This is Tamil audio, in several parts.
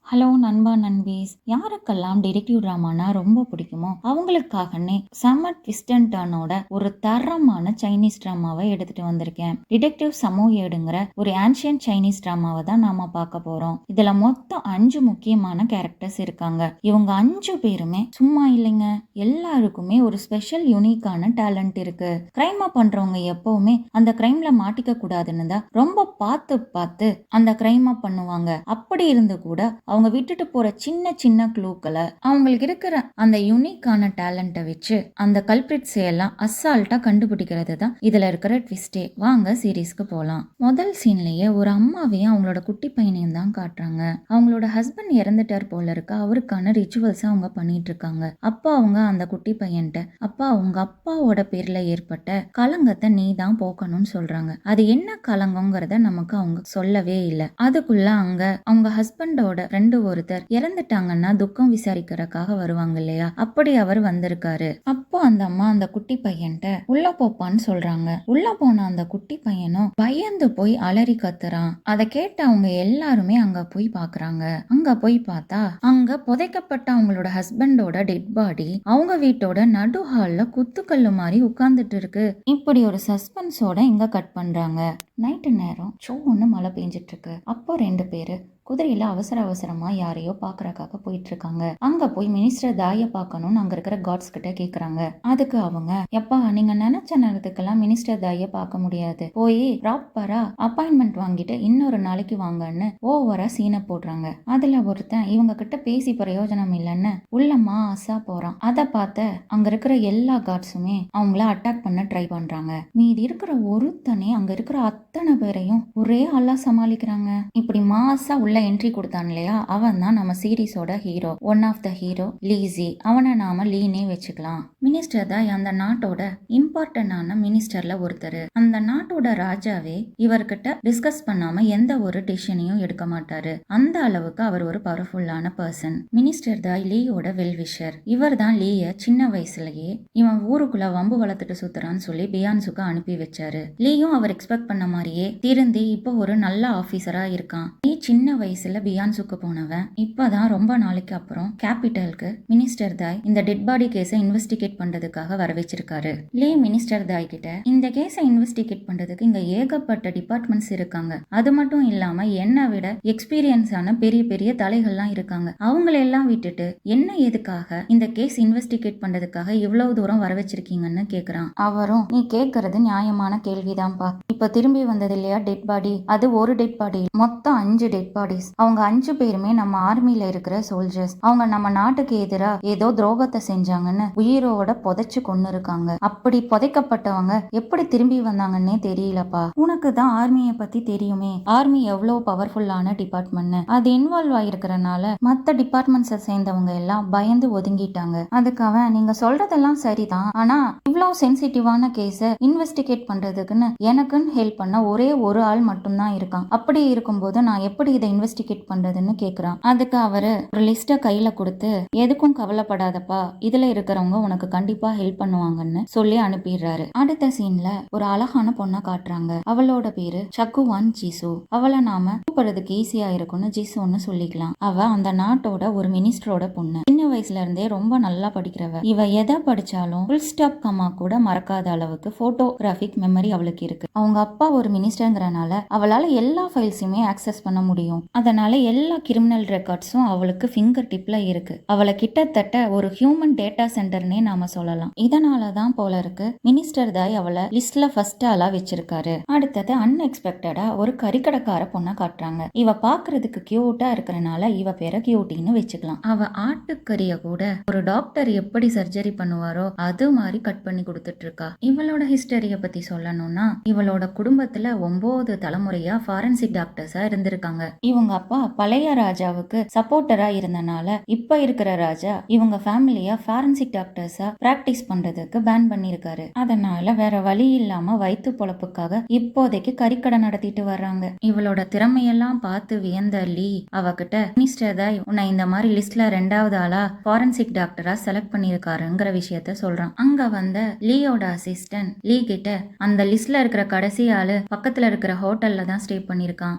ஹலோ நண்பா நண்பீஸ், யாருக்கெல்லாம் டிடெக்டிவ் ட்ராமானா ரொம்ப பிடிக்குமோ அவங்களுக்காகனே செம்ம ட்விஸ்ட் அண்ட் டர்னோட ஒரு தரமான சைனீஸ் ட்ராமாவை எடுத்துட்டு வந்திருக்கேன். டிடெக்டிவ் சமோயேடுங்கிற ஒரு ஆன்ஷியன் சைனீஸ் ட்ராமாவை தான் நாம பார்க்க போறோம். இதுல மொத்தம் 5 முக்கியமான கேரக்டர்ஸ் இருக்காங்க. இவங்க 5 பேருமே சும்மா இல்லைங்க, எல்லாருக்குமே ஒரு ஸ்பெஷல் யூனிக்கான டேலண்ட் இருக்கு. கிரைமா பண்றவங்க எப்பவுமே அந்த கிரைம்ல மாட்டிக்க கூடாதுன்னு தான் ரொம்ப பார்த்து பார்த்து அந்த கிரைமா பண்ணுவாங்க. அப்படி இருந்து கூட அவங்க விட்டுட்டு போற சின்ன சின்ன க்ளூக்களை அவங்களுக்கு இருக்கிற அந்த யூனிக்கான டேலண்ட்டை வச்சு அந்த கல்பிரிட்ஸ் எல்லாம் அசால்ட்டா கண்டுபிடிக்கிறது தான் இதுல இருக்கிற ட்விஸ்டே. வாங்க சீரீஸ்க்கு போலாம். முதல் சீன்லயே ஒரு அம்மாவையும் அவங்களோட குட்டி பையனையும் தான் காட்டுறாங்க. அவங்களோட ஹஸ்பண்ட் இறந்துட்டார் போல இருக்கு. அவருக்கான ரிச்சுவல்ஸ் அவங்க பண்ணிட்டு இருக்காங்க. அப்பா அவங்க அந்த குட்டி பையன்ட்ட, அப்பா உங்க அப்பாவோட பேர்ல ஏற்பட்ட கலங்கத்தை நீ தான் போக்கணும்னு சொல்றாங்க. அது என்ன கலங்கங்கிறத நமக்கு அவங்க சொல்லவே இல்லை. அதுக்குள்ள அங்க அவங்க ஹஸ்பண்டோட ஃப்ரெண்டு ஒருத்தர் இறந்துட்டாங்கன்னா துக்கம் விசாரிக்கிறதுக்காக வருவாங்க இல்லையா, அப்படி அவர் வந்திருக்காரு. அப்போ அந்த அம்மா அந்த குட்டி பையன்ட்ட உள்ள போப்பான்னு சொல்றாங்க. உள்ள போன அந்த குட்டி பையனும் பயந்து போய் அலறி கத்துறான். அதை கேட்டு அவங்க எல்லாருமே அங்க போய் பாக்குறாங்க. அங்க போய் பார்த்தா அங்க புதைக்கப்பட்ட அவங்களோட ஹஸ்பண்டோட டெட் பாடி அவங்க வீட்டோட நடு ஹால்ல குத்துக்கல்லு மாதிரி உட்கார்ந்துட்டு இருக்கு. இப்படி ஒரு சஸ்பென்ஸோட இங்க கட் பண்றாங்க. நைட்டு நேரம் சோன்னு மழை பெஞ்சிட்டு இருக்கு. அப்போ 2 பேரு குதிரையில அவசர அவசரமா யாரையோ பாக்குறதுக்காக போயிட்டு இருக்காங்க. அங்க போய் மினிஸ்டர் தாய பார்க்கணும்னு அங்க இருக்கிற காட்ஸ் கிட்ட கேக்குறாங்க. அதுக்கு அவங்க, எப்பா நீங்க நினைச்ச நேரத்துக்கெல்லாம் மினிஸ்டர் தாய பார்க்க முடியாது, போய் ப்ராப்பரா அப்பாயின்மெண்ட் வாங்கிட்டு இன்னொரு நாளைக்கு வாங்கன்னு ஓவரா சீனை போடுறாங்க. அதுல ஒருத்தன் இவங்க கிட்ட பேசி பிரயோஜனம் இல்லைன்னு உள்ள மாசா போறான். அதை பார்த்த அங்க இருக்கிற எல்லா காட்ஸுமே அவங்கள அட்டாக் பண்ண ட்ரை பண்றாங்க. மீதி இருக்கிற ஒருத்தனே அங்க இருக்கிற அத்தனை பேரையும் ஒரே ஆளா சமாளிக்கிறாங்க. இப்படி மாசா உள்ள என்ட்ரி கொடுத்தான் இல்லையா, அவன் தான் நம்ம சீரீஸோட hero, one of the hero லீசி. அவனை நாம லீனே வச்சுக்கலாம். மினிஸ்டர் தான் அந்த நாட்டோட இம்பார்ட்டன்டான மினிஸ்டர்ல ஒருத்தர். அந்த நாட்டோட ராஜாவே இவர்கிட்ட டிஸ்கஸ் பண்ணாம எந்த ஒரு டிசிஷனையும் எடுக்க மாட்டாரு. அந்த அளவுக்கு அவர் ஒரு பவர்ஃபுல்லான பர்சன். மினிஸ்டர் தான் லீயோட வெல்விஷர். இவர் தான் லீய சின்ன வயசுலயே இவன் ஊருக்குள்ள வம்பு வளர்த்துட்டு சுத்துறான்னு சொல்லி பியான்சுக்கு அனுப்பி வச்சாரு. லீயும் அவர் எக்ஸ்பெக்ட் பண்ண மாதிரியே திருந்தி இப்போ ஒரு நல்ல ஆபீசரா இருக்கான். லீ சின்ன வயசுல பியான்சுக்கு போனவன் இப்பதான் ரொம்ப நாளைக்கு அப்புறம் கேபிட்டலுக்கு மினிஸ்டர் தாய் இந்த டெட் பாடி கேஸை இன்வெஸ்டிகேட் பண்றதுக்காக வர வச்சிருக்காரு. லீ மினிஸ்டர் தாய் கிட்ட, இந்த கேஸை இன்வெஸ்டிகேட் பண்றதுக்கு இங்க ஏகப்பட்ட டிபார்ட்மெண்ட்ஸ் இருக்காங்க, அது மட்டும் இல்லாம என்னை விட எக்ஸ்பீரியன்ஸான பெரிய பெரிய தலைகள்லாம் இருக்காங்க, அவங்களெல்லாம் விட்டுட்டு என்ன எதுக்காக இந்த கேஸ் இன்வெஸ்டிகேட் பண்றதுக்காக இவ்வளவு தூரம் வர வச்சிருக்கீங்கன்னு கேக்குறான். அவரும், நீ கேக்குறது நியாயமான கேள்விதான்ப்பா. இப்ப திரும்பி வந்தது இல்லையா டெட் பாடி, அது ஒரு டெட் பாடி, மொத்தம் 5 டெட் பாடிஸ். அவங்க 5 பேருமே நம்ம ஆர்மில இருக்கிற சோல்ஜர்ஸ். அவங்க நம்ம நாட்டுக்கு எதிரா ஏதோ துரோகத்தை செஞ்சாங்கன்னு உயிரோட புதைச்சு கொண்டு இருக்காங்க. அப்படி புதைக்கப்பட்டவங்க எப்படி திரும்பி வந்தாங்கன்னே தெரியலப்பா. உனக்கு தான் ஆர்மியை பத்தி தெரியுமே, ஆர்மி எவ்வளவு பவர்ஃபுல்லான டிபார்ட்மெண்ட். அது இன்வால்வ் ஆயிருக்கிறனால மத்த டிபார்ட்மெண்ட்ஸை சேர்ந்தவங்க எல்லாம் பயந்து ஒதுங்கிட்டாங்க. அதுக்காக நீங்க சொல்றதெல்லாம் சரிதான், ஆனா இவ்வளவு சென்சிட்டிவான கேஸ இன்வெஸ்டிகேட் பண்றதுக்குன்னு எனக்குன்னு ஹெல்ப் பண்ண ஒரே ஒரு ஆள் மட்டும்தான் இருக்கான். அப்படி இருக்கும்போது நான் எப்படி இதை இன்வெஸ்டிகேட் பண்றதுன்னு கேக்குறான். அதுக்கு அவரு ஒரு லிஸ்ட கையில கொடுத்து, எதுக்கும் கவலைப்படாதப்பா, இதுல இருக்கிறவங்க உனக்கு கண்டிப்பா ஹெல்ப் பண்ணுவாங்கன்னு சொல்லி அனுப்பிடுறாரு. அடுத்த சீன்ல ஒரு அழகான பொண்ணை காட்டுறாங்க. அவளோட பேரு சக்குவான் ஜிசு. அவளை நாம கூப்பிடுறதுக்கு ஈஸியா இருக்கும்னு ஜிசுன்னு சொல்லிக்கலாம். அவ அந்த நாட்டோட ஒரு மினிஸ்டரோட பொண்ணு. சின்ன வயசுல இருந்தே ரொம்ப நல்லா படிக்கிறவ. இவ எதை படிச்சாலும் ஃபுல் ஸ்டாப் கமா கூட மறக்காத அளவுக்கு போட்டோகிராபிக் மெமரி அவளுக்கு இருக்கு. அவங்க அப்பா ஒரு மினிஸ்டர்ங்கிறனால அவளால எல்லா ஃபைல்ஸுமே ஆக்சஸ் பண்ண முடியும். அதனால எல்லா கிரிமினல் ரெக்கார்ட்ஸும் அவளுக்கு ஃபிங்கர் டிப்ல இருக்கு. அவளை கிட்டத்தட்ட ஒரு ஹியூமன் டேட்டா சென்டர்னே நாம சொல்லலாம். இதனாலதான் போல இருக்கு மினிஸ்டர் தாய் அவளை லிஸ்ட்ல ஃபர்ஸ்ட் ஆளா வச்சிருக்காரு. அடுத்தது அன்எக்ஸ்பெக்டடா ஒரு கறிக்கடைக்கார பொண்ணை காட்டுறாங்க. இவ பாக்குறதுக்கு கியூட்டா இருக்கிறனால இவ பேரை கியூட்டின்னு வச்சுக்கலாம். அவ ஆட்டுக்கறிய கூட ஒரு டாக்டர் எப்படி சர்ஜரி பண்ணுவாரோ அது மாதிரி கட் பண்ணி கொடுத்துட்டு இருக்கா. இவளோட ஹிஸ்டரிய பத்தி சொல்லணும்னா, இவளோட குடும்பத்துல 9 தலைமுறையா ஃபாரன்சிக் டாக்டர்ஸா இருந்திருக்காங்க. இவங்க அப்பா பழைய ராஜாவுக்கு சப்போர்ட்டரா இருந்தனால இப்ப இருக்கிற ராஜா இவங்க ஃபேமிலியா ஃபாரன்சிக் டாக்டர்ஸா பிராக்டிஸ் பண்றதுக்கு பேன் பண்ணிருக்காரு. அதனால வேற வழி இல்லாம வயிற்று பொழப்புக்காக இப்போதைக்கு கறிக்கடை நடத்திட்டு வர்றாங்க. இவளோட திறமையெல்லாம் பார்த்து வியந்த லீ அவகிட்ட, மினிஸ்டர் தாய் உன்னை இந்த மாதிரி லிஸ்ட்ல 2வது ஆளா ஃபாரன்சிக் டாக்டரா செலக்ட் பண்ணிருக்காருங்கிற விஷயத்த சொல்றான். அங்க வந்த லீயோட அசிஸ்டன்ட் லீ கிட்ட அந்த லிஸ்ட்ல இருக்கிற கடைசி ஆளு பக்கத்துல இருக்கிற ஹோட்டல்ல தான் ஸ்டே பண்ணிருக்கான்,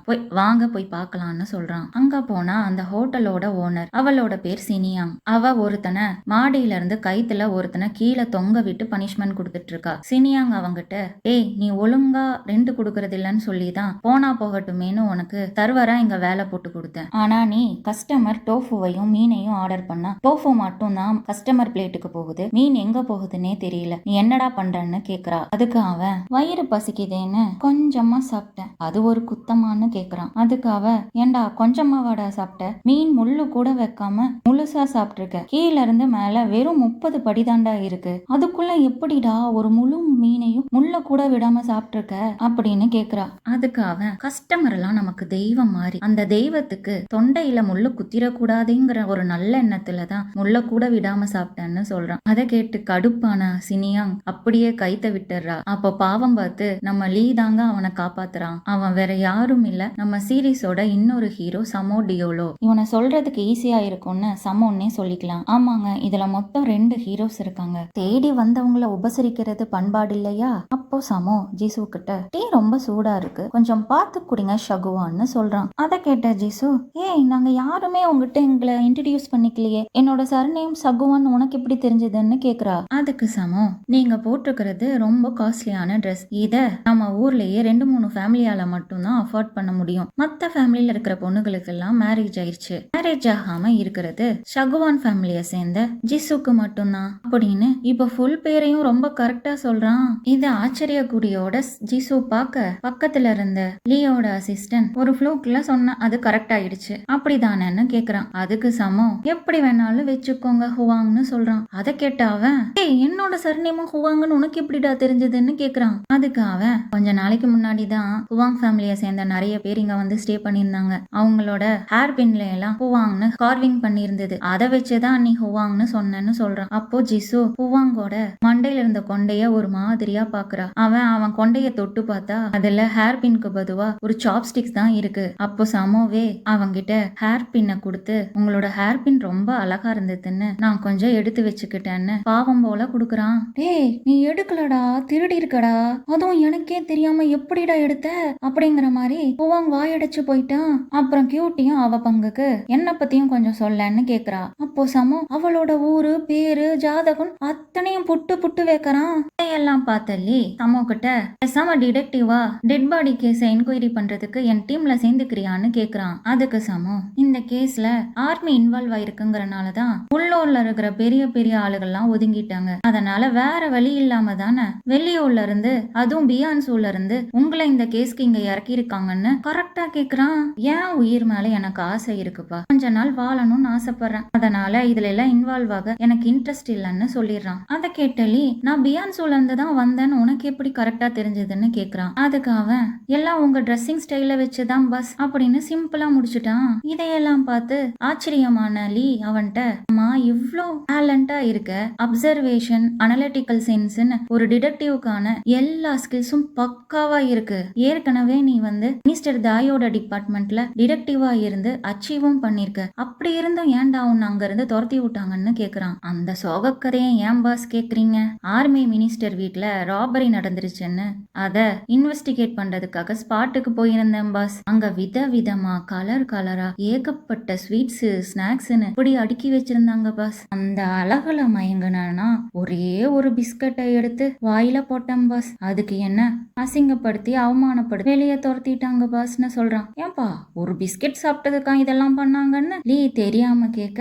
போய் பார்க்கலாம்னு சொல்றான். அங்க போனா அந்த ஹோட்டலோட ஓனர், அவளோட பேர் சினியாங். அவ ஒருத்தனை மாடியில இருந்து கைத்துல ஒருத்தனை கீழே தொங்க விட்டு பனிஷ்மெண்ட் கொடுத்துட்டு இருக்கா. சினியாங் அவங்கிட்ட, ஏய் நீ ஒழுங்கா ரெண்ட் கொடுக்கறது இல்லன்னு சொல்லிதான் போனா போகட்டுமேனு உனக்கு சர்வரா இங்க வேலை போட்டு கொடுத்தேன். ஆனா நீ கஸ்டமர் டோஃபுவையும் மீனையும் ஆர்டர் பண்ணா டோஃபு மட்டும் தான் கஸ்டமர் பிளேட்டுக்கு போகுது, மீன் எங்க போகுதுன்னே தெரியல, நீ என்னடா பண்றன்னு கேக்குறா. அதுக்கு அவன், வயிறு பசிக்குதேன்னு கொஞ்சமா சாப்பிட்டேன், அது ஒரு குத்தமான்னு கேக்குறான். அதுக்கு அவ, ஏண்டா கொஞ்சமா வாடா சாப்பிட்ட, மீன் முள்ளு கூட வைக்காம முழுசா சாப்பிட்டுருக்க, கீழ இருந்து மேல வெறும் 30 படிதாண்டா இருக்கு, அதுக்குள்ள எப்படிடா ஒரு முழு மீனையும் முள்ள கூட விடாம சாப்பிட்டுருக்க அப்படின்னு கேக்குறா. அதுக்கு அவன், கஸ்டமர் எல்லாம் நமக்கு தெய்வம் மாதிரி, அந்த தெய்வத்துக்கு தொண்டையில முள்ளு குத்திரக்கூடாதுங்கிற ஒரு நல்ல எண்ணத்துலதான் முள்ள கூட விடாம சாப்பிட்டேன்னு சொல்றான். அதை கேட்டு கடுப்பான சினியாங் அப்படியே கைத்த விட்டுறா. அப்போ பாவம் பார்த்து நம்ம லீ தாங்க அவனை காப்பாத்துறான். அவன் வேற யாரும் இல்ல, நம்ம சீரீஸோட இன்னொரு ஹீரோ சமோ டியோலோ. இவனை சொல்றதுக்கு ஈஸியா இருக்கும்னு சமோன்னே சொல்லிக்கலாம். ஆமாங்க, இதுல மொத்தம் 2 ஹீரோஸ் இருக்காங்க. தேடி வந்தவங்கள உபசரிக்கிறது பண்பாடு இல்லையா? அப்போ சமோ ஜிசு கிட்ட, டீ ரொம்ப சூடா இருக்கு, கொஞ்சம் பார்த்து குடிங்க ஷகுவான்னு சொல்றான். அதை கேட்ட ஜிசு, ஏய் நாங்க யாருமே உங்ககிட்ட எங்களை இன்ட்ரடியூஸ் பண்ணிக்கலையே, என்னோட சர்நேம் சகுவான் உனக்கு எப்படி தெரிஞ்சதுன்னு கேக்குறா. அதுக்கு சமோ, நீங்க போட்டிருக்கிறது ரொம்ப காஸ்ட்லியான ட்ரெஸ், இத நம்ம ஊர்லயே 2-3 ஃபேமிலியால மட்டும்தான் அஃபோர்ட் பண்ண முடியும், மத்த ஃபேமிலியில இருக்கிற பொண்ணுகளுக்கு எல்லாம் மேரேஜ் ஆயிடுச்சு, மேரேஜ் ஆகாம இருக்கிறது ஷகுவான் ஃபேமிலியை சேர்ந்த ஜிசுக்கு மட்டும்தான் அப்படின்னு இப்ப ஃபுல் பேரையும் ரொம்ப கரெக்டா சொல்றான். இது ஆச்சரியக்குடியோட ஜிசு பார்க்க பக்கத்துல இருந்த லீயோட அசிஸ்டன்ட் ஒரு ஃப்ளூக்ல சொன்ன அது கரெக்ட் ஆயிடுச்சு அப்படிதானேன்னு கேக்குறான். அதுக்கு சமோ, எப்படி வேணாலும் வச்சுக்கோங்க ஹுவாங்னு சொல்றான். அதை கேட்ட அவன், என்னோட சர்நேமும் ஹுவாங்னு உனக்கு எப்படிடா தெரிஞ்சதுன்னு கேக்குறான். அதுக்கு அவன், கொஞ்ச நாளைக்கு முன்னாடி தான் ஹுவாங் ஃபேமிலியை சேர்ந்த நிறைய பேர் இங்க வந்து ஸ்டே பண்ணியிருந்தாங்க, அவங்களோட ஹேர் பின்ல எல்லாம் ஹுவாங்னு கார்விங் பண்ணி இருந்தது, அதை வச்சுதான் நீ ஹுவாங்னு சொன்னேன்னு சொல்றான். அப்போ ஜிசு ஹுவாங்கோட மண்டையில இருந்த கொண்டைய ஒரு மாதிரியா பாக்குறா. அவன் கொண்டைய தொட்டு பார்த்தா அதுல ஹேர் பின்க்கு பதுவா ஒரு சாப்ஸ்டிக்ஸ் தான் இருக்கு. அப்போ சமோவே அவங்கிட்ட ஹேர் பின்னை கொடுத்து, உங்களோட ஹேர் பின் ரொம்ப அழகா இருந்ததுன்னு நான் கொஞ்சம் எடுத்து வச்சுக்கிட்டேன்னு பாவம் போல குடுக்குறான். டேய் நீ எடுக்கலடா, திருடி இருக்கடா, அதுவும் எனக்கே தெரியாம எப்படிடா எடுத்த அப்படிங்கிற மாதிரி ஹுவாங் வாயடைச்சு போயிட்டான். அப்புறம் கியூட்டியும் அவ பங்குக்கு என்ன பத்தியும் கொஞ்சம் சொல்லன்னு கேக்குறா. அப்போ சமோ அவளோட ஊரு பேரு ஜாதகம் அத்தனையும் புட்டு புட்டு வைக்கிறான். இதையெல்லாம் பார்த்தல்லி சமோ கிட்ட, பேசாம டிடெக்டிவா டெட் பாடி கேஸ என்கொயரி பண்றதுக்கு என் டீம்ல சேர்ந்துக்கிறியான்னு கேக்குறான். அதுக்கு சமோ, இந்த கேஸ்ல ஆர்மி இன்வால்வ் ஆயிருக்குங்கிறனாலதான் உள்ளூர்ல இருக்கிற பெரிய பெரிய ஆளுகள்லாம் ஒதுங்கிட்டாங்க, அதனால வேற வழி இல்லாம தானே வெளியூர்ல இருந்து அதுவும் பியான்சூர்ல இருந்து உங்களை இந்த கேஸ்க்கு இங்க இறக்கி இருக்காங்கன்னு கரெக்டா கேக்குறான். ஏன் உயிர் மேல எனக்கு ஆசை இருக்குப்பா, கொஞ்ச நாள் வாழணும்னு ஆசைப்படுறேன், அதனால இதுல எல்லாம் இன்வால்வ் ஆக எனக்கு இன்ட்ரெஸ்ட் இல்லைன்னு சொல்லிடுறான். அதை கேட்டலி, நான் பியான்சூர்ல இருந்து தான் வந்தேன்னு உனக்கு எப்படி கரெக்டா தெரிஞ்சதுன்னு கேக்குறான். அதுக்கு அவன், எல்லாம் உங்க ட்ரெஸ்ஸிங் ஸ்டைல வச்சுதான் பஸ் அப்படின்னு சிம்பிளா முடிச்சுட்டான். இதையெல்லாம் பார்த்து ஆச்சரியமான லீ அவன்கிட்ட, அம்மா இவ்ளோ டேலண்டா இருக்க, அப்சர்வேஷன் அனலிட்டிக்கல் சென்ஸ்னு ஒரு டிடெக்டிவ்கான எல்லா ஸ்கில்ஸும் பக்காவா இருக்கு, ஏற்கனவே நீ வந்து மினிஸ்டர் தாயோட டிபார்ட்மெண்ட்ல டிடெக்டிவா இருந்து அச்சீவும் பண்ணிருக்க, அப்படி இருந்தும் ஏன்டா உன்னை அங்க இருந்து துரத்தி விட்டாங்கன்னு கேக்குறான். அந்த சோக கதையை ஏன் பாஸ் கேக்குறீங்க, ஆர்மி மினிஸ்டர் வீட்ல ராபரி நடந்துருச்சுன்னு அத இன்வெஸ்டிகேட் பண்றதுக்காக ஸ்பாட்டுக்கு போயிருந்தேன் பாஸ், அங்க விதவிதமா கலர் கலரா ஏகப்பட்ட ஸ்வீட்ஸ் ஸ்நாக்ஸ்னு இப்படி அடுக்கி வச்சிருந்தாங்க பாஸ், அந்த அழகுல மயங்கினா ஒரே ஒரு பிஸ்கட்டை எடுத்து வாயில போட்டேன் பாஸ், அதுக்கு என்ன அசிங்கப்படுத்தி அவமானப்படுத்தி வெளியே துரத்திட்டாங்க பாஸ்ன்னு சொல்றான். ஏன்பா ஒரு பிஸ்கெட் சாப்பிட்டதுக்கா இதெல்லாம் பண்ணாங்கன்னு லீ தெரியாம கேட்க,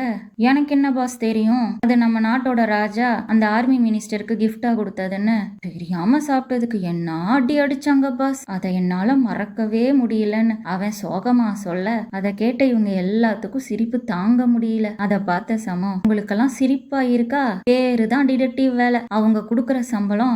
எனக்கு என்ன பாஸ் தெரியும், அது நம்ம நாட்டோட ராஜா அந்த ஆர்மி மினிஸ்டருக்கு கிஃப்டா கொடுத்ததுன்னு, தெரியாம சாப்பிட்டதுக்கு என்ன அடி அடிச்சாங்க பாஸ், அதை என்னால மறக்கவே முடியலன்னு அவன் சோகமா சொல்ல, அதை கேட்ட இவங்க எல்லாத்துக்கும் சிரிப்பு தாங்க முடியல. அதை பார்த்த சமோ, உங்களுக்கெல்லாம் சிரிப்பா இருக்கா, பேருதான் டிடெக்டிவ் வேலை, அவங்க குடுக்கற சம்பளம்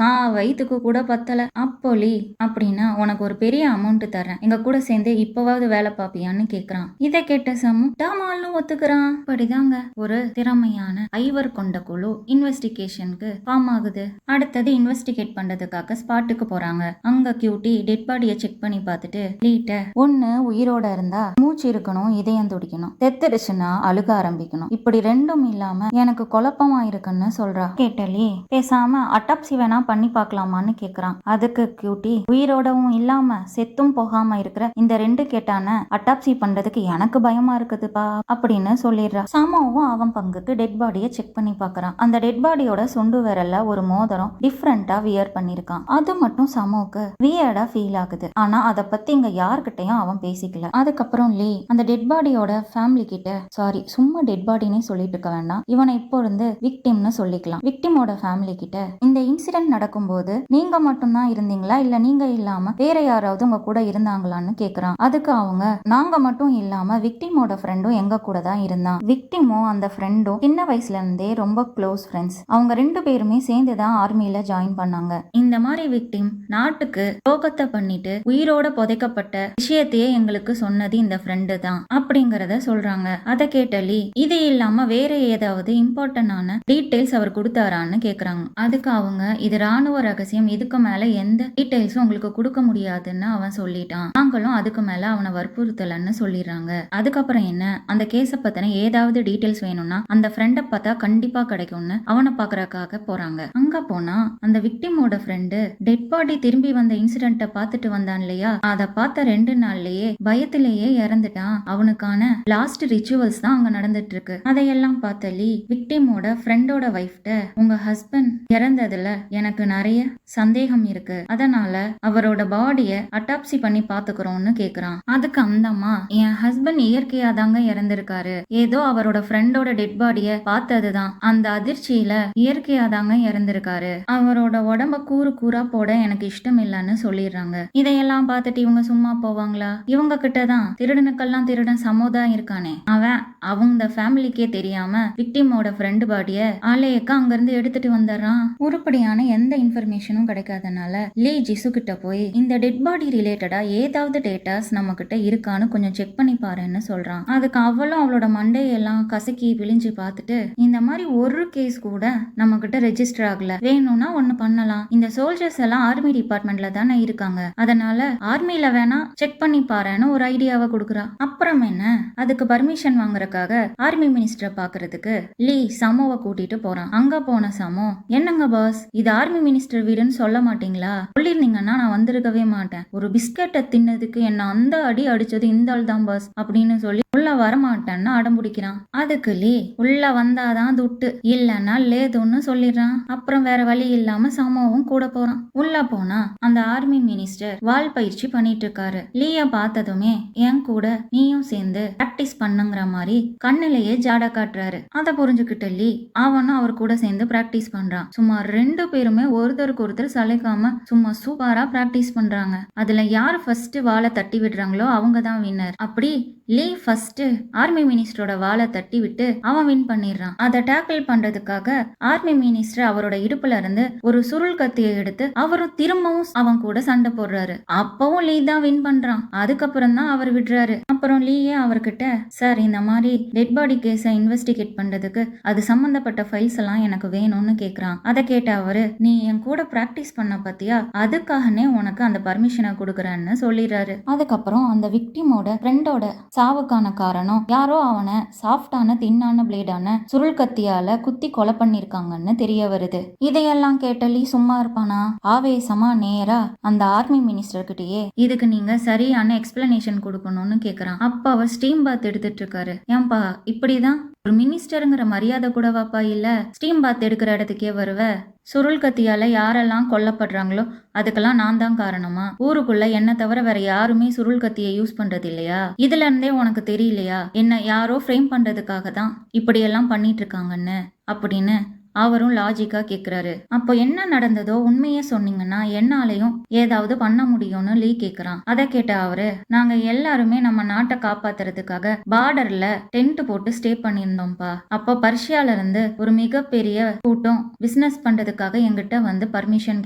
வயிற்றுக்கு கூட பத்தல, அப்போலி அப்படின்னா உனக்கு ஒரு பெரிய அமௌண்ட் தரேன், எங்க கூட சேர்ந்து இப்பவாவது வேலை பாப்பியான்னு கேக்குறான். இதை கேட்ட சமோ டாமால்னு ஒத்துக்கிறான். அப்படிதாங்க ஒரு திறமையான ஐவர் கொண்ட குழு இன்வெஸ்டிகேஷனுக்கு ஃபார்ம் ஆகுது. அடுத்தது இன்வெஸ்டிகேட் பண்றதுக்கு பண்றதுக்காக ஸ்பாட்டுக்கு போறாங்க. அங்க கியூட்டி டெட் பாடியை செக் பண்ணி பார்த்துட்டு லீட்ட ஒண்ணு உயிரோட இருந்தா மூச்சு இருக்கணும், இதயம் துடிக்கணும், செத்துடுச்சுன்னா அழுக ஆரம்பிக்கணும், இப்படி ரெண்டும் இல்லாம எனக்கு குழப்பமா இருக்குன்னு சொல்றா. கேட்டலி பேசாம அட்டாப்சி வேணா பண்ணி பார்க்கலாமான்னு கேக்குறான். அதுக்கு கியூட்டி உயிரோடவும் இல்லாம செத்தும் போகாம இருக்கிற இந்த 2 கேட்டான அட்டாப்சி பண்றதுக்கு எனக்கு பயமா இருக்குதுப்பா அப்படின்னு சொல்லிடுறா. சமோவும் அவன் பங்குக்கு டெட் பாடியை செக் பண்ணி பார்க்கறான். அந்த டெட் பாடியோட சுண்டு விரல்ல ஒரு மோதிரம் டிஃப்ரெண்டா வியர் பண்ணிருக்கான். அது மட்டும் சமோக்கு வியர்டா ஃபீல் ஆகுது. ஆனா அதை பத்தி இங்க யார்கிட்டயும் அவன் பேசிக்கல. அதுக்கப்புறம் லீ அந்த டெட் பாடியோட ஃபேமிலி கிட்ட சாரி சும்மா டெட் பாடினே சொல்லிட்டு இருக்க வேண்டாம், இவனை இப்போ இருந்து விக்டிம்னு சொல்லிக்கலாம். விக்டிமோட ஃபேமிலி கிட்ட இந்த இன்சிடென்ட் நடக்கும்போது நீங்க மட்டும்தான் இருந்தீங்களா இல்ல நீங்க இல்லாம வேற யாராவது உங்க கூட இருந்தாங்களான்னு கேக்குறான். அதுக்கு அவங்க நாங்க மட்டும் இல்லாம விக்டிமோட ஃப்ரெண்டும் எங்க கூட தான் இருந்தான். விக்டிமும் அந்த ஃப்ரெண்டும் சின்ன வயசுல இருந்தே ரொம்ப க்ளோஸ் ஃப்ரெண்ட்ஸ். அவங்க 2 பேருமே சேர்ந்து தான் ஆர்மியில ஜாயின் பண்ணாங்க. இந்த மாதிரி விக்டிம் நாட்டுக்கு துரோகத்தை பண்ணிட்டு உயிரோட புதைக்கப்பட்ட விஷயத்தையே எங்களுக்கு சொன்னது இந்த ஃப்ரெண்டு தான் அப்படிங்கறத சொல்றாங்க. அதை கேட்ட லீ இது இல்லாம வேற ஏதாவது இம்பார்ட்டன்டான டீடைல்ஸ் அவர் கொடுத்தாரான்னு கேக்குறாங்க. அதுக்கு அவங்க இது ராணுவ ரகசியம், இதுக்கு மேல எந்த டீடைல்ஸும் உங்களுக்கு கொடுக்க முடியாதுன்னு அவன் சொல்லிட்டான். நாங்களும் அதுக்கு மேல அவனை வற்புறுத்தலன்னு சொல்லிடுறாங்க. அதுக்கப்புறம் என்ன அந்த கேஸ பத்தின ஏதாவது டீடைல்ஸ் வேணும்னா அந்த ஃப்ரெண்டை பார்த்தா கண்டிப்பா கிடைக்கும்னு அவனை பாக்குறதுக்காக போறாங்க. அங்க போனா அந்த விக்டிமோட ஃப்ரெண்டு டெட் பாடி திரும்பி வந்த இன்சிடென்ட்டை பார்த்துட்டு வந்தான் இல்லையா, அதை பார்த்த 2 நாள்லயே பயத்திலேயே இறந்துட்டான். அவனுக்கான லாஸ்ட் ரிச்சுவல்ஸ் தான் அங்க நடந்துட்டு இருக்கு. அதையெல்லாம் பார்த்த லீ விக்டிமோட ஃப்ரெண்டோட வைஃப்ட உங்க ஹஸ்பண்ட் இறந்ததுல எனக்கு நிறைய சந்தேகம் இருக்கு, அதனால அவரோட பாடிய அட்டாப்சி பண்ணி பாத்துக்கிறோம்னு கேக்குறான். அதுக்கு அந்த அம்மா என் ஹஸ்பண்ட் இயற்கையா தாங்க இறந்திருக்காரு, ஏதோ அவரோட ஃப்ரெண்டோட டெட் பாடிய பார்த்ததுதான், அந்த அதிர்ச்சியில இயற்கையா தாங்க இறந்திருக்காரு, அவரோட உடம்ப கூறு கூறா போட எனக்கு இஷ்டம் இல்லைன்னு சொல்லிடுறாங்க. இதையெல்லாம் பார்த்துட்டு இவங்க சும்மா போவாங்களா? இவங்க கிட்டதான் திருடனுக்கெல்லாம் திருடன் சமோதான் இருக்கானே, அவன் அவங்க ஃபேமிலிக்கே தெரியாம விக்டிமோட ஃப்ரெண்டு பாடிய ஆலயக்க அங்கிருந்து எடுத்துட்டு வந்துடுறான். உருப்படியான எந்த இன்ஃபர்மேஷனும் கிடைக்காதனால லீ ஜிசு கிட்ட போய் இந்த டெட் பாடி ரிலேட்டடா ஏதாவது டேட்டாஸ் நம்ம கிட்ட இருக்கான்னு கொஞ்சம் செக் பண்ணி பாருன்னு சொல்றான். அதுக்கு அவளும் அவளோட மண்டையெல்லாம் கசக்கி விழிஞ்சு பார்த்துட்டு இந்த மாதிரி ஒரு கேஸ் கூட நம்ம கிட்ட ரெஜிஸ்டர் ஆகல, வேணும்னா ஒண்ணு பண்ணலாம், இந்த சோல்ஜர்ஸ் எல்லாம் ஆர்மி டிபார்ட்மெண்ட்ல தானே இருக்காங்க, அதனால ஆர்மில வேணா செக் பண்ணி பாருன்னு ஒரு ஐடியாவை கொடுக்குறா. அப்புறம் என்ன அதுக்கு பர்மிஷன் வாங்குறதுக்காக ஆர்மி மினிஸ்டரை பாக்குறதுக்கு லீ சமோவை கூட்டிட்டு போறான். அங்க போன சமோ என்னங்க பாஸ் இது ஆர்மி மினிஸ்டர் வீடுன்னு சொல்ல மாட்டீங்களா, சொல்லிருந்தீங்கன்னா நான் வந்திருக்கவே மாட்டேன், ஒரு பிஸ்கெட்டை தின்னதுக்கு என்ன அந்த அடி அடிச்சது இந்த ஆள் தான் பாஸ் அப்படின்னு சொல்லி உள்ள வரமாட்டேன்னு அடம்பிடிக்கிறான். அதுக்கு லீ உள்ள வந்தாதான் துட்டு இல்லன்னா லேதுன்னு சொல்லிடுறான். அப்புறம் வேற வழி இல்லாம சமோவும் கூட போறான். உள்ள போனா அந்த ஆர்மி மினிஸ்டர் வால் பயிற்சி பண்ணிட்டு இருக்காரு. லீய பார்த்ததுமே என் கூட நீயும் சேர்ந்து பிராக்டிஸ் பண்ணுங்கிற மாதிரி கண்ணிலேயே ஜாட காட்டுறாரு. அதை புரிஞ்சுக்கிட்ட லீ அவனும் அவர் கூட சேர்ந்து பிராக்டிஸ் பண்றான். சும்மா 2 பேருமே ஒருத்தருக்கு ஒருத்தர் சளைக்காம சும்மா சூப்பரா பிராக்டிஸ் பண்றாங்க. அதுல யார் ஃபர்ஸ்ட் வாழை தட்டி விடுறாங்களோ அவங்க தான் வின்னர். அப்படி லீ ஃபர்ஸ்ட் ஆர்மி மினிஸ்டரோட வாழை தட்டி விட்டு அவன் வின் பண்ணிடுறான். அதை டேக்கிள் பண்றதுக்காக ஆர்மி மினிஸ்டர் அவரோட இடுப்புல இருந்து ஒரு சுருள் கத்தியை எடுத்து அவரும் திரும்பவும் அவன் கூட சண்டை போடுறாரு. அப்பவும் லீ தான் வின் பண்றான். அதுக்கப்புறம் தான் அவர் விடுறாரு. அப்புறம் லீயே அவர்கிட்ட சார் இந்த மாதிரி டெட் பாடி கேஸை இன்வெஸ்டிகேட் பண்றதுக்கு அது சம்பந்தப்பட்ட ஃபைல்ஸ் எல்லாம் எனக்கு வேணும்னு கேக்குறான். அதை கேட்ட அவரு நீ என் கூட பிராக்டிஸ் பண்ண பத்தியா, அதுக்காகனே உனக்கு அந்த பர்மிஷனை கொடுக்குறேன்னு சொல்லிடுறாரு. அதுக்கப்புறம் அந்த விக்டிமோட ஃப்ரெண்டோட சாவுக்கான காரணம் யாரோ அவனை சாஃப்டான தின்னான பிளேடான சுருள் கத்தியால குத்தி கொலை பண்ணிருக்காங்கன்னு தெரிய வருது. இதையெல்லாம் கேட்டலி சும்மா இருப்பானா? ஆவேசமா நேரா அந்த ஆர்மி மினிஸ்டர் கிட்டயே இதுக்கு நீங்க சரியான எக்ஸ்பிளனேஷன் கொடுக்கணும்னு கேக்குறான். அப்ப அவர் ஸ்டீம் பாத் எடுத்துட்டு இருக்காரு. ஏன்பா இப்படிதான் ஒரு மினிஸ்டருங்கிற மரியாதை கூட வாப்பா இல்ல, ஸ்டீம் பாத் எடுக்கிற இடத்துக்கே வருவ, சுருள் கத்தியால யாரெல்லாம் கொல்லப்படுறாங்களோ அதுக்கெல்லாம் நான் தான் காரணமா, ஊருக்குள்ள என்ன தவிர வேற யாருமே சுருள் கத்தியை யூஸ் பண்றது இல்லையா, இதுல இருந்தே உனக்கு தெரியலையா என்ன யாரோ ஃப்ரேம் பண்றதுக்காக தான் இப்படியெல்லாம் பண்ணிட்டு இருக்காங்கன்னு அப்படின்னு அவரும் லாஜிக்கா கேக்குறாரு. அப்போ என்ன நடந்ததோ உண்மையே சொன்னீங்கன்னா என்னாலையும் ஏதாவது பண்ண முடியும்னு லீ கேக்குறான். அதை கேட்ட அவரு நாங்க எல்லாருமே நம்ம நாட்டை காப்பாத்துறதுக்காக பார்டர்ல டென்ட் போட்டு ஸ்டே பண்ணியிருந்தோம்ப்பா. அப்போ பர்ஷியால இருந்து ஒரு மிகப்பெரிய கூட்டம் பிசினஸ் பண்றதுக்காக எங்கிட்ட வந்து பர்மிஷன்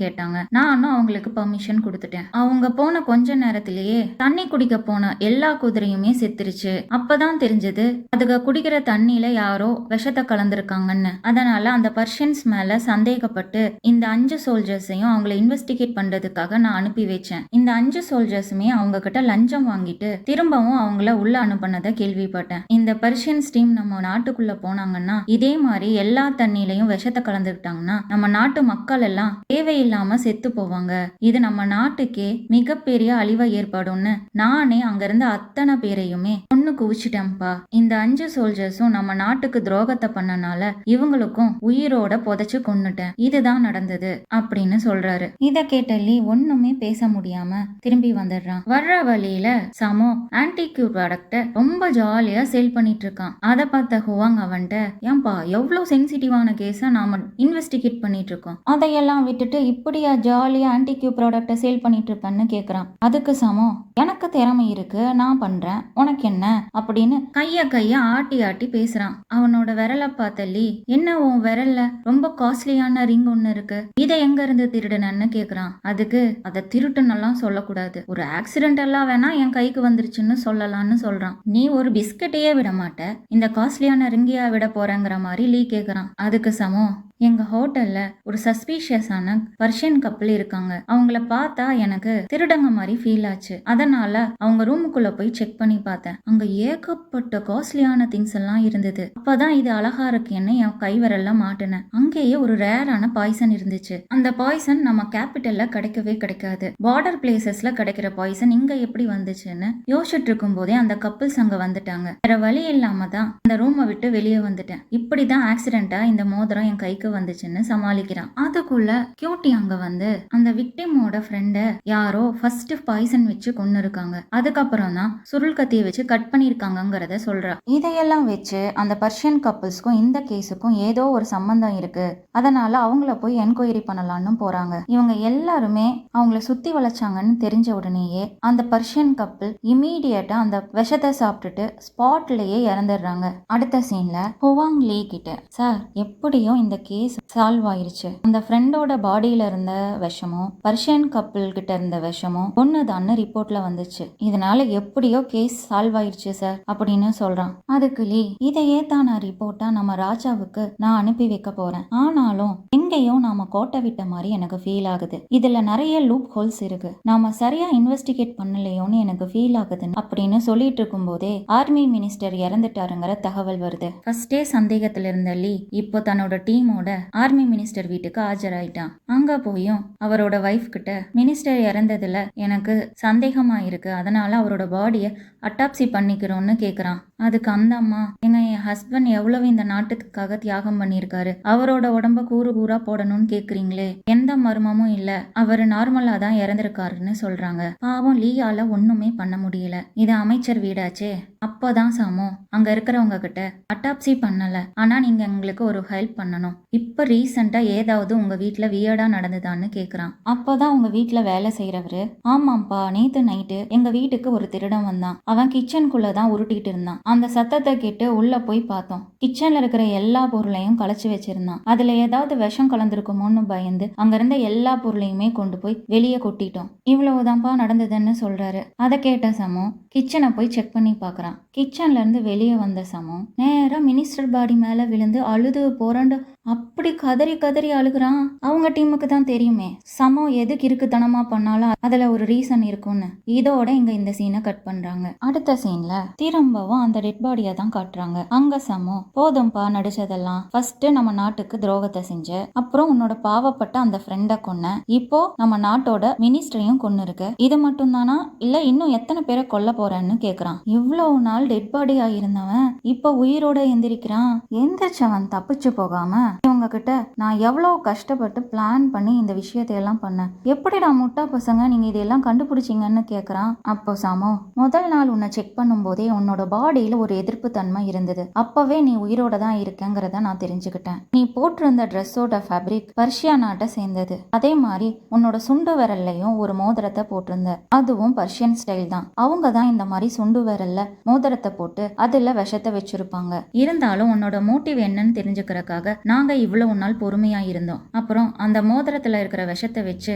கேட்டாங்க. நானும் அவங்களுக்கு பர்மிஷன் கொடுத்துட்டேன். அவங்க போன கொஞ்ச நேரத்திலேயே தண்ணி குடிக்க போன எல்லா குதிரையுமே செத்துருச்சு. அப்பதான் தெரிஞ்சது அதுக குடிக்கிற தண்ணியில யாரோ விஷத்தை கலந்துருக்காங்கன்னு. அதனால அந்த பர்ஷியன்ஸ் மேல சந்தேகப்பட்டு இந்த 5 சோல்ஜர்ஸையும் அவங்கள இன்வெஸ்டிகேட் பண்றதுக்காக நான் அனுப்பி வச்சேன். இந்த 5 சோல்ஜர்ஸுமே அவங்க கிட்ட லஞ்சம் வாங்கிட்டு திரும்பவும் அவங்கள உள்ள அனுப்புனதை கேள்விப்பட்டேன். இந்த பர்ஷியன்ஸ் டீம் நம்ம நாட்டுக்குள்ள போனாங்கன்னா இதே மாதிரி எல்லா தண்ணியிலையும் விஷத்தை கலந்துக்கிட்டாங்கன்னா நம்ம நாட்டு மக்கள் எல்லாம் தேவையில்லாம செத்து போவாங்க. இது நம்ம நாட்டுக்கே மிகப்பெரிய அழிவை ஏற்படும்னு நானே அங்க இருந்த அத்தனை பேரையுமே ஒண்ணு குவிச்சிட்டேன்ப்பா. இந்த 5 சோல்ஜர்ஸும் நம்ம நாட்டுக்கு துரோகத்தை பண்ணனால இவங்களுக்கும் உயிரோட புதைச்சு கொன்னுட்டேன். இதுதான் நடந்தது அப்படின்னு சொல்றாரு. இத கேட்ட லீ ஒண்ணுமே பேச முடியாம திரும்பி வந்துடுறான். வர்ற வழியில சமோ ஆன்டிக்யூ ப்ராடக்ட ரொம்ப ஜாலியா சேல் பண்ணிட்டு இருக்கான். அதை பார்த்த ஹுவாங் அவன்கிட்ட, ஏன்பா எவ்வளவு சென்சிட்டிவான கேஸ நாம இன்வெஸ்டிகேட் பண்ணிட்டு இருக்கோம், அதையெல்லாம் விட்டுட்டு இப்படியா ஜாலியா ஆன்டிக்யூ ப்ராடக்ட சேல் பண்ணிட்டு இருப்பேன்னு கேக்குறான். அதுக்கு சமோ, எனக்கு திறமை இருக்கு, நான் பண்றேன், உனக்கு என்ன அப்படின்னு கைய ஆட்டி ஆட்டி பேசுறான். அவனோட விரலை பார்த்த லீ, என்ன உன் விரல்ல ரொம்ப காஸ்ட்லியான ரிங் ஒண்ணு இருக்கு, இதை எங்க இருந்து திருடுனன்னு கேக்குறான். அதுக்கு அதை திருட்டுன்னெல்லாம் சொல்லக்கூடாது, ஒரு ஆக்சிடென்ட் எல்லாம் வேணா என் கைக்கு வந்துருச்சுன்னு சொல்லலாம்னு சொல்றான். நீ ஒரு பிஸ்கட்டையே விட மாட்ட, இந்த காஸ்ட்லியான ரிங்கியா விட போறேங்கிற மாதிரி லீ கேக்குறான். அதுக்கு சமோ, எங்க ஹோட்டல்ல ஒரு சஸ்பீஷியஸான பர்ஷியன் கப்பல் இருக்காங்க, அவங்கள பார்த்தா எனக்கு திருடங்க மாதிரி ஃபீல் ஆச்சு, அதனால அவங்க ரூமுக்குள்ள போய் செக் பண்ணி பார்த்தேன். அங்க ஏகப்பட்ட காஸ்ட்லியான திங்ஸ் எல்லாம் இருந்தது. அப்பதான் இது அழகா இருக்கேன்னு என் கைவரல்ல மாட்டினேன். அங்கேயே ஒரு ரேரான பாய்சன் இருந்துச்சு. அந்த பாய்சன் நம்ம கேபிட்டல்ல கிடைக்கவே கிடைக்காது. பார்டர் பிளேசஸ்ல கிடைக்கிற பாய்சன் இங்க எப்படி வந்துச்சுன்னு யோசிச்சுட்டு இருக்கும் போதே அந்த கப்பல்ஸ் அங்க வந்துட்டாங்க. வேற வழி இல்லாம தான் அந்த ரூமை விட்டு வெளியே வந்துட்டேன். இப்படிதான் ஆக்சிடென்டா இந்த மோதிரம் என் கைக்கு வந்துச்சுன்னு சமாளிக்கிறான். அதுக்குள்ள கியூட்டி அங்க வந்து அந்த விக்டிமோட ஃப்ரெண்ட யாரோ ஃபர்ஸ்ட் பாய்சன் வச்சு கொன்னு இருக்காங்க, அதுக்கப்புறம் தான் சுருள் கத்தியை வச்சு கட் பண்ணிருக்காங்கிறத சொல்றா. இதையெல்லாம் வச்சு அந்த பர்ஷியன் கப்பிள்ஸ்க்கும் இந்த கேஸுக்கும் ஏதோ ஒரு சம்பந்தம் இருக்கு, அதனால அவங்கள போய் என்கொயரி பண்ணலாம்னு போறாங்க. இவங்க எல்லாருமே அவங்கள சுத்தி வளைச்சாங்கன்னு தெரிஞ்ச உடனேயே அந்த பர்ஷியன் கப்பிள் இமீடியட்டா அந்த விஷத்தை சாப்பிட்டுட்டு ஸ்பாட்லயே இறந்துடுறாங்க. அடுத்த சீன்ல ஹுவாங் லீ கிட்ட, சார் எப்படியோ இந்த கேஸ் சால்வ் ஆயிருச்சு, அந்த ஃப்ரெண்டோட பாடியில இருந்த விஷமும் பர்ஷியன் கப்பிள் கிட்ட இருந்த விஷமும் ஒண்ணுதான்னு ரிப்போர்ட்ல வந்துச்சு, இதனால எப்படியோ கேஸ் சால்வ் ஆயிருச்சு சார் அப்படின்னு சொல்றான். அதுக்கு லீ, இதையே தான் நான் ரிப்போர்ட்டா நம்ம ராஜாவுக்கு நான் அனுப்பி வைக்க போறேன், ஆனாலும் எங்கேயோ நாம கோட்டை விட்ட மாதிரி எனக்கு ஃபீல் ஆகுது, இதுல நிறைய லூப் ஹோல்ஸ் இருக்கு, நாம சரியா இன்வெஸ்டிகேட் பண்ணலையோன்னு எனக்கு ஃபீல் ஆகுது அப்படின்னு சொல்லிட்டு இருக்கும் போதே ஆர்மி மினிஸ்டர் இறந்துட்டாருங்கிற தகவல் வருது. ஃபர்ஸ்டே சந்தேகத்துல இருந்த லீ இப்போ தன்னோட டீமோட ஆர்மி மினிஸ்டர் வீட்டுக்கு ஆஜராயிட்டான். அங்க போயும் அவரோட வைஃப் கிட்ட, மினிஸ்டர் இறந்ததுல எனக்கு சந்தேகமா இருக்கு, அதனால அவரோட பாடியை அட்டாப்சி பண்ணிக்கிறோம்னு கேக்குறான். அதுக்கு அந்த அம்மா, என் ஹஸ்பண்ட் எவ்வளவு இந்த நாட்டுக்காக தியாகம் பண்ணியிருக்காரு, அவரோட உடம்ப கூறு கூறா போடணும்னு கேக்குறீங்களே, எந்த மர்மமும் இல்ல, அவரு நார்மலா தான் இறந்திருக்காருன்னு சொல்றாங்க. பாவம் லீயால ஒண்ணுமே பண்ண முடியல, இது அமைச்சர் வீடாச்சே. அப்போதான் சாமோ அங்க இருக்கிறவங்க கிட்ட, அட்டாப்சி பண்ணல, ஆனா நீங்க எங்களுக்கு ஒரு ஹெல்ப் பண்ணணும், இப்ப ரீசெண்டா ஏதாவது உங்க வீட்டுல வியர்டா நடந்துதான்னு கேக்குறான். அப்போதான் உங்க வீட்டுல வேலை செய்யறவரு, ஆமாப்பா நேத்து நைட்டு எங்க வீட்டுக்கு ஒரு திருடன் வந்தான், அவன் கிச்சனுக்குள்ளதான் உருட்டிட்டு இருந்தான், அந்த சத்தத்தை கேட்டு உள்ள போய் பார்த்தோம், கிச்சன்ல இருக்கிற எல்லா பொருளையும் களைச்சு வச்சிருந்தான், அதுல ஏதாவது விஷம் கலந்துருக்குமோன்னு பயந்து அங்க இருந்த எல்லா பொருளையுமே கொண்டு போய் வெளியே கொட்டிட்டோம், இவ்வளவுதான்ப்பா நடந்ததுன்னு சொல்றாரு. அதை கேட்ட சமோ கிச்சனை போய் செக் பண்ணி பாக்குறான். கிச்சன்ல இருந்து வெளியே வந்த சமோ நேரா மினிஸ்டர் பாடி மேல விழுந்து அழுது போராண்டு அப்படி கதறி கதறி அழுகுறான். அவங்க டீமுக்கு தான் தெரியுமே சமோ எதுக்கு இருக்குத்தனமா பண்ணாலும் அதுல ஒரு ரீசன் இருக்கும்னு. இதோட இங்க இந்த சீனை கட் பண்றாங்க. அடுத்த சீன்ல திரும்பவும் அந்த டெட் பாடியை தான் காட்டுறாங்க. அங்க சமோ, போதும்பா நடிச்சதெல்லாம், ஃபர்ஸ்ட் நம்ம நாட்டுக்கு துரோகத்தை செஞ்ச, அப்புறம் உன்னோட பாவப்பட்ட அந்த ஃப்ரெண்ட கொன்ன, இப்போ நம்ம நாட்டோட மினிஸ்டரையும் கொன்னு இருக்கு, இது மட்டும் தானா இல்ல இன்னும் எத்தனை பேரை கொல்ல போறேன்னு கேக்குறான். இவ்வளவு நாள் டெட் பாடியா இருந்தவன் இப்ப உயிரோட எந்திரிக்கிறான். எந்திரிச்சவன் தப்பிச்சு போகாம இவங்க கிட்ட, நான் எவ்வளவு கஷ்டப்பட்டு பிளான் பண்ணி இந்த விஷயத்தையெல்லாம் பண்ணேன், எப்படிடா முட்டா பசங்க நீங்க இதெல்லாம் கண்டுபிடிச்சிங்கன்னு கேக்குறான். அப்போ சாமோ, முதல் நாள் உன்னை செக் பண்ணும் போதே உன்னோட பாடியில ஒரு எதிர்ப்பு தன்மை இருந்தது, அப்பவே நீ உயிரோட தான் இருக்கங்கிறத நான் தெரிஞ்சுக்கிட்டேன், நீ போட்டிருந்த ட்ரெஸ்ஸோட ஃபேப்ரிக் பர்ஷியா நாட்டை சேர்ந்தது, அதே மாதிரி உன்னோட சுண்டு விரல்லையும் ஒரு மோதிரத்தை போட்டிருந்த, அதுவும் பர்ஷியன் ஸ்டைல் தான், அவங்க தான் இந்த மாதிரி சுண்டு விரல்ல மோதிரத்தை போட்டு அதுல விஷத்தை வச்சிருப்பாங்க, இருந்தாலும் உன்னோட மோட்டிவ் என்னன்னு தெரிஞ்சுக்கிறதுக்காக நாங்க இவ்வளவு நாள் பொறுமையா இருந்தோம். அப்புறம் அந்த மோதிரத்துல இருக்கிற விஷத்தை வச்சு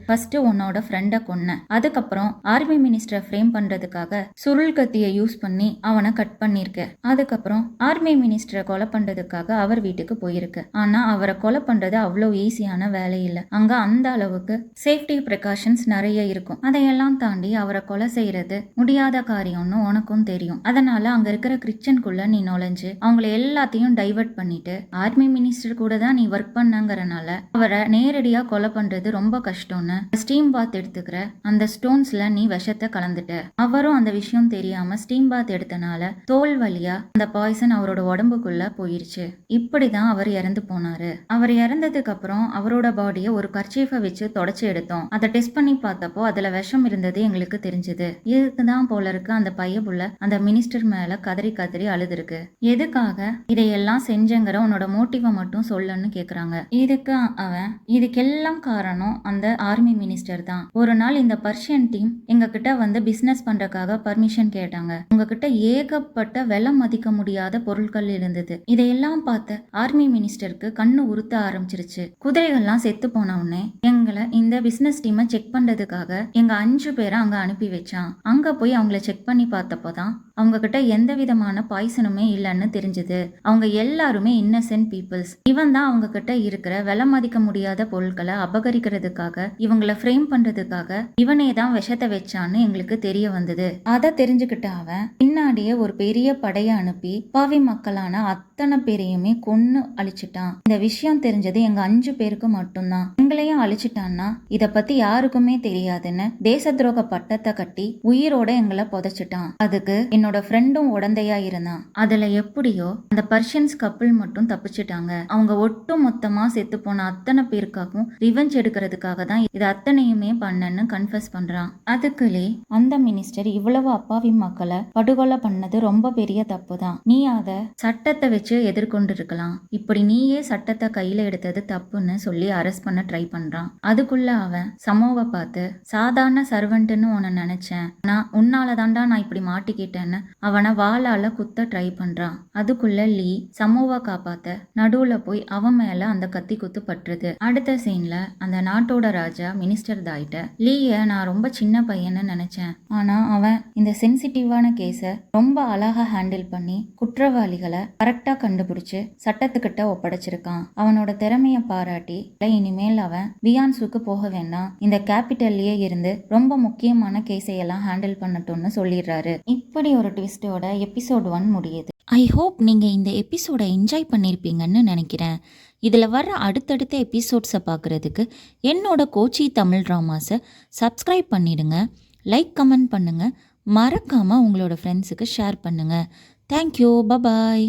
ஃபர்ஸ்ட் உன்னோட ஃப்ரெண்ட கொன்ன. அதுக்கப்புறம் ஆர்மி மினிஸ்டரை ஃப்ரேம் பண்றதுக்காக சுருள் கத்தியை யூஸ் பண்ணி அவனை கட் பண்ணிருக்க. அதுக்கப்புறம் ஆர்மி மினிஸ்டரை கொலை பண்றதுக்காக அவர் வீட்டுக்கு போயிருக்கு. ஆனா அவரை கொலை பண்றது அவ்வளவு ஈஸியான வேலை இல்ல. அங்க அந்த அளவுக்கு சேஃப்டி ப்ரிகாஷன்ஸ் நிறைய இருக்கும். அதையெல்லாம் தாண்டி அவரை கொலை செய்யறது முடியாத காரியம்னு உனக்கும் தெரியும். அதனால அங்க இருக்கிற கிச்சனுக்குள்ள நீ நுழைஞ்சு அவங்களை எல்லாத்தையும் டைவர்ட் பண்ணிட்டு ஆர்மி மினிஸ்டர் கூட தான் நீ ஒர்க் பண்ணங்கறனால அவரை நேரடியா கொலை பண்றது ரொம்ப கஷ்டம்னு ஸ்டீம் பாத் எடுத்துக்கிற. அந்த ஸ்டோன்ஸ்ல நீ விஷத்தை கலந்துட்ட. அவரும் அந்த விஷயம் தெரியாம ஸ்டீம் பாத் எடுத்தனால தோல் வழியா அந்த பாய்சன் அவரோட உடம்புக்குள்ள போயிருச்சு. இப்படிதான் அவர் இறந்து போனாரு. அவர் இறந்ததுக்கு அப்புறம் அவரோட பாடியை ஒரு கர்ச்சீஃபை வச்சு தொடச்சு எடுத்தோம். அதை டெஸ்ட் பண்ணி பார்த்தப்போ அதுல விஷம் இருந்தது எங்களுக்கு தெரிஞ்சது. இதுக்குதான் போல இருக்கு அந்த பையபுள்ள அந்த மினிஸ்டர் மேல கதறி கதறி அழுதுருக்கு. எதுக்காக இதையெல்லாம் செஞ்சங்கிற உன்னோட மோட்டிவை மட்டும் சொல்லன்னு கேக்குறாங்க. இதுக்கெல்லாம் காரணம் அந்த ஆர்மி மினிஸ்டர் தான். ஒரு நாள் இந்த பர்ஷியன் டீம் எங்க கிட்ட வந்து பிசினஸ் பண்றதுக்காக பர்மிஷன் கேட்டாங்க. உங்ககிட்ட ஏகப்பட்ட விலை மதிக்க முடியாத பொருட்கள் இருந்தது. இதையெல்லாம் பார்த்த ஆர்மி மினிஸ்டருக்கு கண்ணு உறுத்த ஆரம்பிச்சிருச்சு. குதிரைகள்லாம் செத்து போன உடனே எங்களை இந்த பிசினஸ் டீமை செக் பண்றதுக்காக எங்க 5 பேரை அங்க அனுப்பி வச்சான். அங்க போய் அவங்கள செக் பண்ணி பார்த்தப்போதான் அவங்க கிட்ட எந்த விதமான பாய்சனுமே இல்லைன்னு தெரிஞ்சது. அவங்க எல்லாருமே இன்னசென்ட் பீப்புள்ஸ். இவன் தான் அவங்க கிட்ட இருக்கிற விலை மதிக்க முடியாத பொருட்களை அபகரிக்கிறதுக்காக இவங்களை ஃப்ரேம் பண்றதுக்காக இவனே தான் விஷத்தை வச்சான்னு எங்களுக்கு தெரிய வந்தது. அதை தெரிஞ்சுக்கிட்ட அவன் பின்னாடியே ஒரு பெரிய படைய அனுப்பி பாவி மக்களான அத்தனை பேரையுமே கொன்னு அழிச்சிட்டான். இந்த விஷயம் தெரிஞ்சது எங்க 5 பேருக்கு மட்டும்தான். எங்களையும் அழிச்சிட்டான்னா இத பத்தி யாருக்குமே தெரியாதுன்னு தேச துரோக பட்டத்தை கட்டி உயிரோட எங்களை புதைச்சிட்டான். அதுக்கு என்னோட ஃப்ரெண்டும் உடந்தையா இருந்தான். அதுல எப்படியோ அந்த பர்ஷியன்ஸ் கப்பிள் மட்டும் தப்பிச்சிட்டாங்க. அவங்க ஒட்டு மொத்தமா செத்து போன அத்தனை பேருக்காகவும் ரிவெஞ்ச் எடுக்கிறதுக்காக தான் இது அத்தனையுமே பண்ணன்னு கன்ஃபஸ் பண்றான். அதுக்குள்ளே அந்த மினிஸ்டர் இவ்வளவு அப்பாவி மக்களை படுகொலை பண்ணது ரொம்ப பெரிய தப்பு தான். நீ அத சட்டத்தை வச்சு எதிர்கொண்டு இருக்கலாம். இப்படி நீயே சட்டத்தை கையில எடுத்தது தப்புன்னு சொல்லி அரெஸ்ட் பண்ண ட்ரை பண்றான். அதுக்குள்ள அவன் சமோவை பார்த்து சாதாரண சர்வெண்ட்னு உன்னை நினைச்சேன், நான் உன்னால தாண்டா நான் இப்படி மாட்டிக்கிட்டேன்னு அவனை வாளால குத்த ட்ரை பண்றான். அதுக்குள்ள லீ சமோவை காப்பாத்த நடுவுல போய் அவன் மேல அந்த கத்தி குத்து பட்டுருது. அடுத்த சீன்ல அந்த நாட்டோட ராஜா மினிஸ்டர் தாயிட்ட லீய நான் ரொம்ப சின்ன பையன்னு நினைச்சேன், ஆனா அவன் இந்த சென்சிட்டிவான கேஸ ரொம்ப அழகா ஹேண்டில் பண்ணி குற்றவாளிகளை கரெக்டா கண்டுபிடிச்சு சட்டத்துக்கிட்ட ஒப்படைச்சிருக்கான். அவனோட திறமைய பாராட்டி இனிமேல் அவன் பியான்ஸுக்கு போக வேண்டாம், இந்த கேபிட்டல்லயே இருந்து ரொம்ப முக்கியமான கேஸையெல்லாம் ஹேண்டில் பண்ணட்டும்னு சொல்லிடுறாரு. இப்படி ஒரு ட்விஸ்டோட எபிசோட் 1 முடியுது. ஐ ஹோப் நீங்கள் இந்த எபிசோடை என்ஜாய் பண்ணியிருப்பீங்கன்னு நினைக்கிறேன். இதில் வர்ற அடுத்தடுத்த எபிசோட்ஸை பார்க்குறதுக்கு என்னோட கோச்சி தமிழ் ட்ராமாஸை சப்ஸ்கிரைப் பண்ணிடுங்க, லைக் கமெண்ட் பண்ணுங்கள், மறக்காமல் உங்களோட ஃப்ரெண்ட்ஸுக்கு ஷேர் பண்ணுங்கள். Thank you, bye bye.